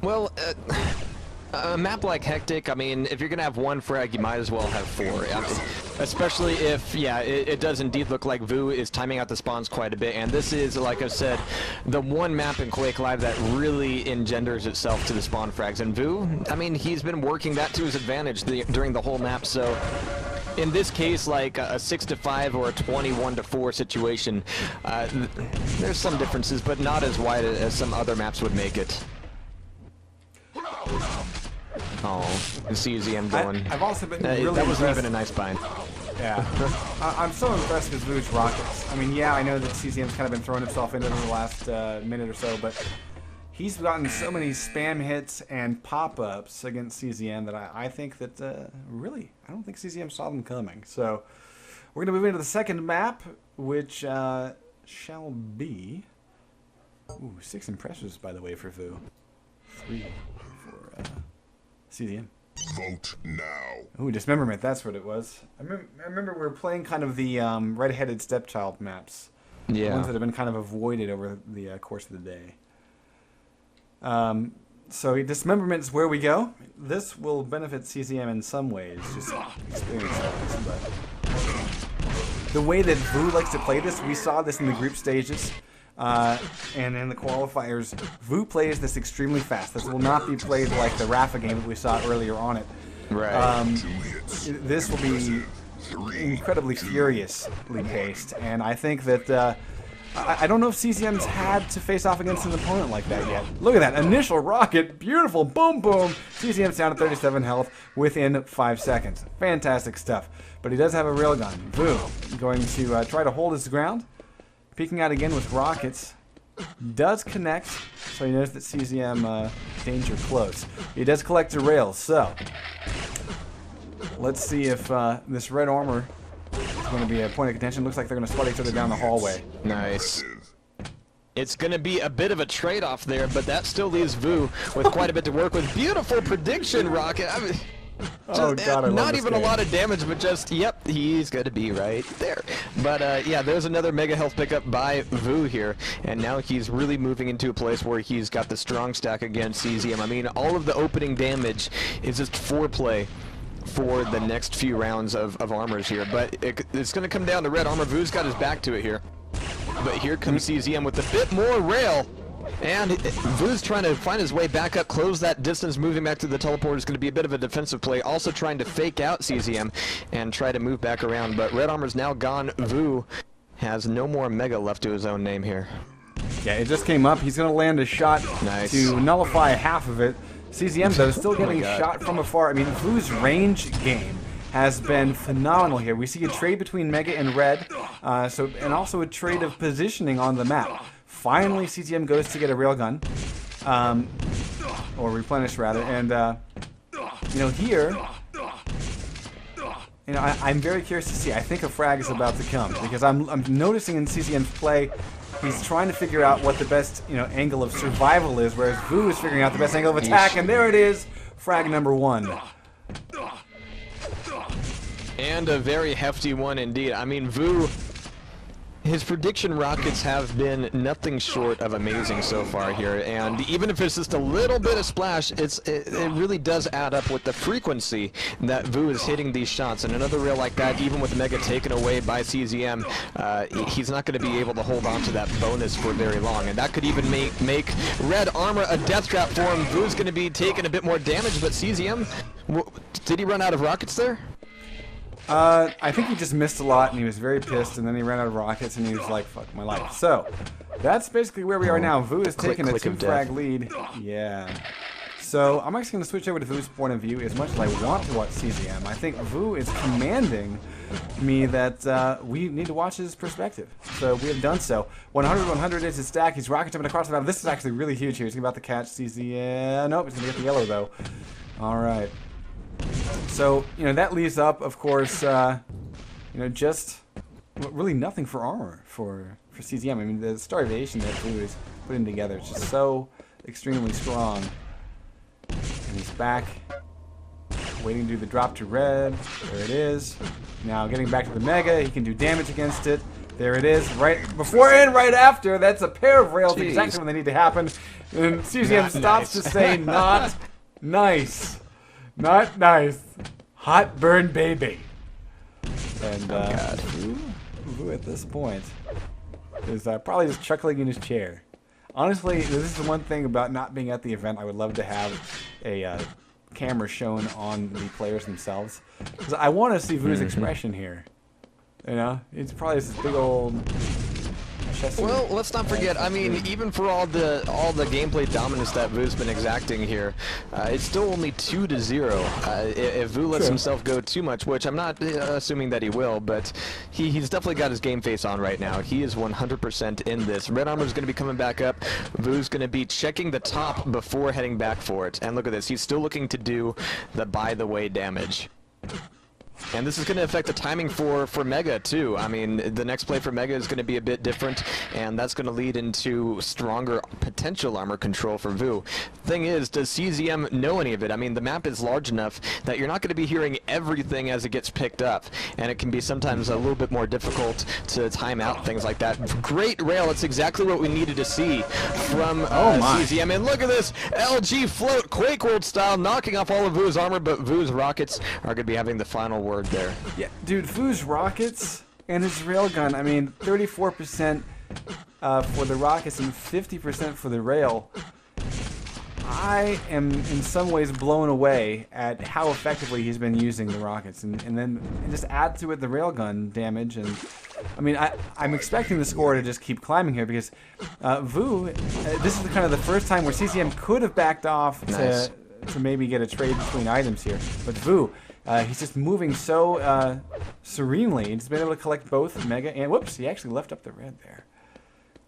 Well, a map like Hectic, I mean, if you're going to have one frag, you might as well have four. I mean, especially if, yeah, it does indeed look like Vu is timing out the spawns quite a bit. And this is, like I said, the one map in Quake Live that really engenders itself to the spawn frags. And Vu, I mean, he's been working that to his advantage during the whole map. So in this case, like a 6-5 or a 21-4 situation, there's some differences, but not as wide as some other maps would make it. Oh, the CZM going. I've also been really that wasn't impressed. even a nice bind. Yeah. I'm so impressed with Vu's rockets. I mean, yeah, I know that CZM's kind of been throwing himself into them the last minute or so, but he's gotten so many spam hits and pop-ups against CZM that I think that, really, I don't think CZM saw them coming. So, we're going to move into the second map, which shall be... Ooh, 6 impressions, by the way, for Vu. 3 for CZM. Vote now. Ooh, Dismemberment, that's what it was. I remember we were playing kind of the red-headed stepchild maps. Yeah. The ones that have been kind of avoided over the course of the day. So Dismemberment is where we go. This will benefit CZM in some ways, just experience-wise. But the way that Vu likes to play this, we saw this in the group stages. And in the qualifiers, Vu plays this extremely fast. This will not be played like the Rafa game that we saw earlier on it. Right. This will be incredibly furiously paced, and I think that I don't know if CZM's had to face off against an opponent like that yet. Look at that initial rocket, beautiful, boom, boom. CZM's down to 37 health within 5 seconds. Fantastic stuff. But he does have a railgun. Vu going to try to hold his ground. Peeking out again with rockets. Does connect, so he knows that CZM danger close. He does collect a rail, so let's see if this red armor is going to be a point of contention. Looks like they're going to spot each other down the hallway. Nice. It's going to be a bit of a trade-off there, but that still leaves Vu with quite a bit to work with. Beautiful prediction, Rocket. I mean, Oh God, I love not this even game. a lot of damage, but just, yep, he's going to be right there. But yeah, there's another mega health pickup by Vu here, and now he's really moving into a place where he's got the strong stack against CZM. I mean, all of the opening damage is just foreplay for the next few rounds of armors here, but it's going to come down to red armor. Vu's got his back to it here. But here comes CZM with a bit more rail. And Vu's trying to find his way back up, close that distance, moving back to the teleport is going to be a bit of a defensive play. Also trying to fake out CZM and try to move back around. But red armor's now gone. Vu has no more mega left to his own name here. Yeah, it just came up. He's going to land a shot to nullify half of it. CZM, though, still getting shot from afar. I mean, Vu's range game has been phenomenal here. We see a trade between Mega and Red, and also a trade of positioning on the map. Finally, CZM goes to get a railgun, or replenish rather, and you know, here, you know, I'm very curious to see. I think a frag is about to come because I'm noticing in CZM's play, he's trying to figure out what the best, you know, angle of survival is, whereas Vu is figuring out the best angle of attack, and there it is, frag number 1. And a very hefty one indeed. I mean, Vu, his prediction rockets have been nothing short of amazing so far here, and even if it's just a little bit of splash, it really does add up with the frequency that Vu is hitting these shots. And another reel like that, even with the mega taken away by CZM, he's not going to be able to hold on to that bonus for very long, and that could even make red armor a death trap for him. Vu's going to be taking a bit more damage, but CZM, did he run out of rockets there? I think he just missed a lot, and he was very pissed, and then he ran out of rockets, and he was like, fuck my life. So, that's basically where we are now. Vu is taking a 2-frag lead. Yeah. So, I'm actually going to switch over to Vu's point of view as much as I want to watch CZM. I think Vu is commanding me that we need to watch his perspective. So, we have done so. 100-100 is his stack. He's rocket jumping across the map. This is actually really huge here. He's about to catch CZM. Nope, he's going to get the yellow, though. Alright. So, you know, that leaves up, of course, you know, just really nothing for armor for CZM. I mean, the starvation that Vu is putting together is just so extremely strong. And he's back, waiting to do the drop to red. There it is. Now getting back to the mega, he can do damage against it. There it is, right before and right after. That's a pair of rails, Jeez. exactly when they need to happen. And CCM stops nice. to say, not nice. Not nice. Hot burn baby. And Vu at this point is probably just chuckling in his chair. Honestly, this is the one thing about not being at the event. I would love to have a camera shown on the players themselves, because I want to see Vu's expression here. You know, it's probably this big old. Well, let's not forget. I mean, even for all the gameplay dominance that Vu's been exacting here, it's still only 2-0. If Vu lets himself go too much, which I'm not assuming that he will, but he's definitely got his game face on right now. He is 100% in this. Red Armor's going to be coming back up. Vu's going to be checking the top before heading back for it. And look at this. He's still looking to do the by the way damage. And this is going to affect the timing for Mega, too. I mean, the next play for Mega is going to be a bit different, and that's going to lead into stronger potential armor control for Vu. Thing is, does CZM know any of it? I mean, the map is large enough that you're not going to be hearing everything as it gets picked up, and it can be sometimes a little bit more difficult to time out things like that. Great rail. It's exactly what we needed to see from CZM. And look at this LG float, Quake World style, knocking off all of Vu's armor, but Vu's rockets are going to be having the final word there. Yeah, dude, Vu's rockets and his railgun, I mean, 34% for the rockets and 50% for the rail. I am in some ways blown away at how effectively he's been using the rockets, and then just add to it the railgun damage. And I mean, I'm expecting the score to just keep climbing here, because Vu, this is kind of the first time where CCM could have backed off to maybe get a trade between items here, but Vu, he's just moving so serenely. He's been able to collect both Mega and... Whoops, he actually left up the red there.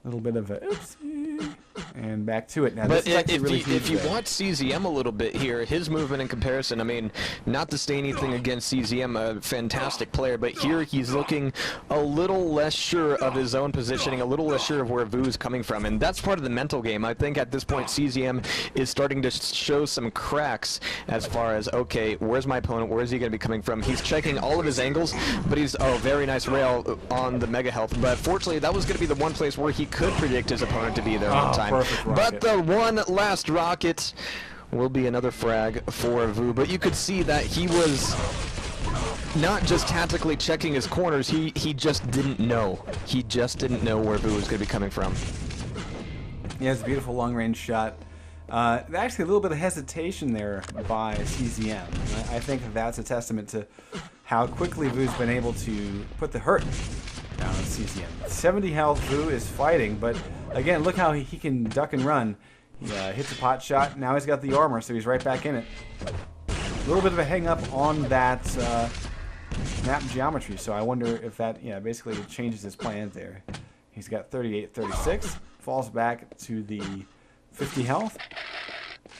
A little bit of a oopsie. And back to it. Now, but this is really if you watch CZM a little bit here, his movement in comparison, I mean, not to say anything against CZM, a fantastic player, but here he's looking a little less sure of his own positioning, a little less sure of where Vu's coming from, and that's part of the mental game. I think at this point CZM is starting to show some cracks as far as, okay, where's my opponent, where is he going to be coming from? He's checking all of his angles, but he's, oh, very nice rail on the Mega Health, but fortunately that was going to be the one place where he could predict his opponent to be there on time. But the one last rocket will be another frag for Vu. But you could see that he was not just tactically checking his corners, he just didn't know. He just didn't know where Vu was going to be coming from. Yeah, it's a beautiful long-range shot. Actually, a little bit of hesitation there by CZM. I think that's a testament to how quickly Vu's been able to put the hurt down on CZM. 70 health, Vu is fighting, but again, look how he can duck and run. He hits a pot shot, now he's got the armor, so he's right back in it. A little bit of a hang-up on that map geometry, so I wonder if that, basically changes his plans there. He's got 38, 36, falls back to the 50 health.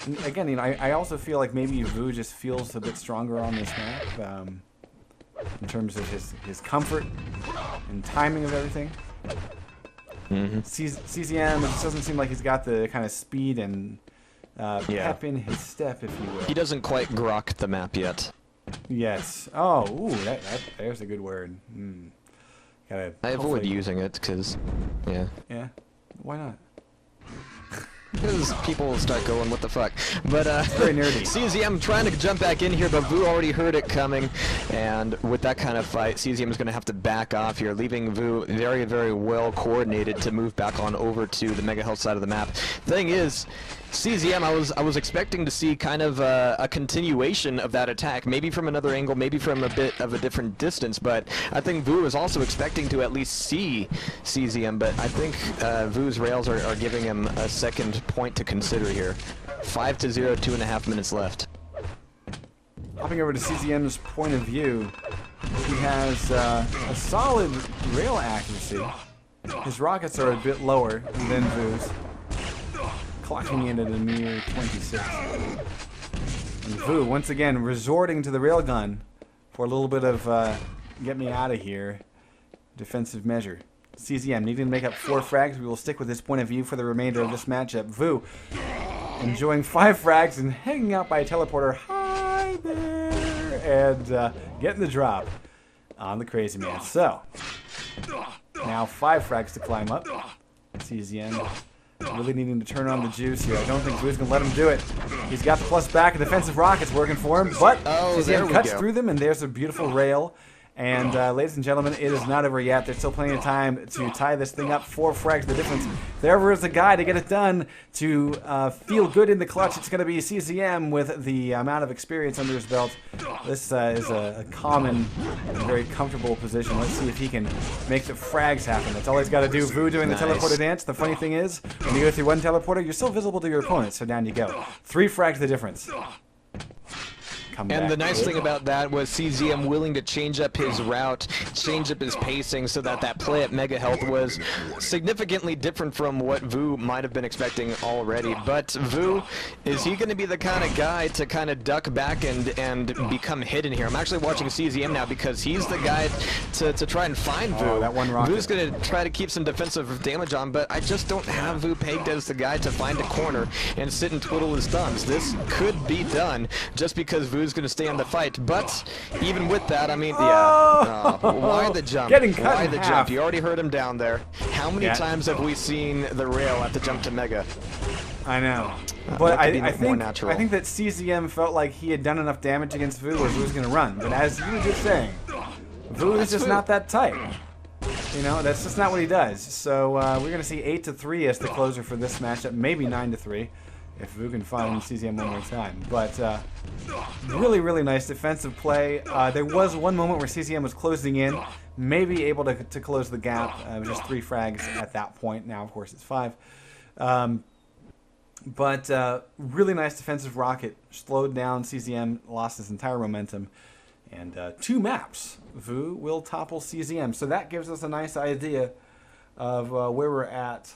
And again, I also feel like maybe Vu just feels a bit stronger on this map in terms of his comfort and timing of everything. CZM, it just doesn't seem like he's got the kind of speed and pep in his step, if you will. He doesn't quite grok the map yet. Yes. Oh, ooh, there's a good word. I avoid using it because, yeah. Yeah, why not? Because people will start going, what the fuck? But very nerdy. CZM trying to jump back in here, but Vu already heard it coming, and with that kind of fight, CZM is going to have to back off here, leaving Vu very, very well coordinated to move back on over to the Mega Health side of the map. Thing is, CZM, I was expecting to see kind of a continuation of that attack, maybe from another angle, maybe from a bit of a different distance, but I think Vu was also expecting to at least see CZM, but I think Vu's rails are giving him a second point to consider here. 5-0, 2.5 minutes left. Hopping over to CZM's point of view, he has a solid rail accuracy. His rockets are a bit lower than Vu's, clocking in at a mere 26. And Vu, once again, resorting to the railgun for a little bit of get me out of here defensive measure. CZM needing to make up 4 frags. We will stick with this point of view for the remainder of this matchup. Vu enjoying 5 frags and hanging out by a teleporter. Hi there! And getting the drop on the Crazy Man. So, Now 5 frags to climb up. CZM really needing to turn on the juice here. I don't think Vu's going to let him do it. He's got the plus back, and defensive rockets working for him, but CZM cuts through them, and there's a beautiful rail. And ladies and gentlemen, it is not over yet. There's still plenty of time to tie this thing up. 4 frags the difference. If there ever is a guy to get it done, to feel good in the clutch, it's going to be CZM with the amount of experience under his belt. This is a common and very comfortable position. Let's see if he can make the frags happen. That's all he's got to do. Vu doing the teleporter dance. The funny thing is, when you go through one teleporter, you're still visible to your opponent, so down you go. 3 frags the difference. And the nice thing about that was CZM willing to change up his route, change up his pacing, so that that play at Mega Health was significantly different from what Vu might have been expecting already. But Vu, is he going to be the kind of guy to kind of duck back and become hidden here? I'm actually watching CZM now because he's the guy to try and find Vu. That one rocket. Vu's going to try to keep some defensive damage on, but I just don't have Vu pegged as the guy to find a corner and sit and twiddle his thumbs. This could be done just because Vu's going to stay on the fight, but even with that, I mean, why the jump? Getting cut why in the half. Jump? You already heard him down there. How many times have we seen the rail at the jump to Mega? I know, but I think that CZM felt like he had done enough damage against Vu where Vu was going to run. But as you were just saying, Vu is just not that tight. You know, that's just not what he does. So we're going to see 8-3 as the closer for this matchup, maybe 9-3. If Vu can find CZM one more time. But really, really nice defensive play. There was one moment where CZM was closing in, maybe able to close the gap. It was just 3 frags at that point. Now, of course, it's 5. But really nice defensive rocket. Slowed down CZM, lost his entire momentum. And 2 maps. Vu will topple CZM. So that gives us a nice idea of where we're at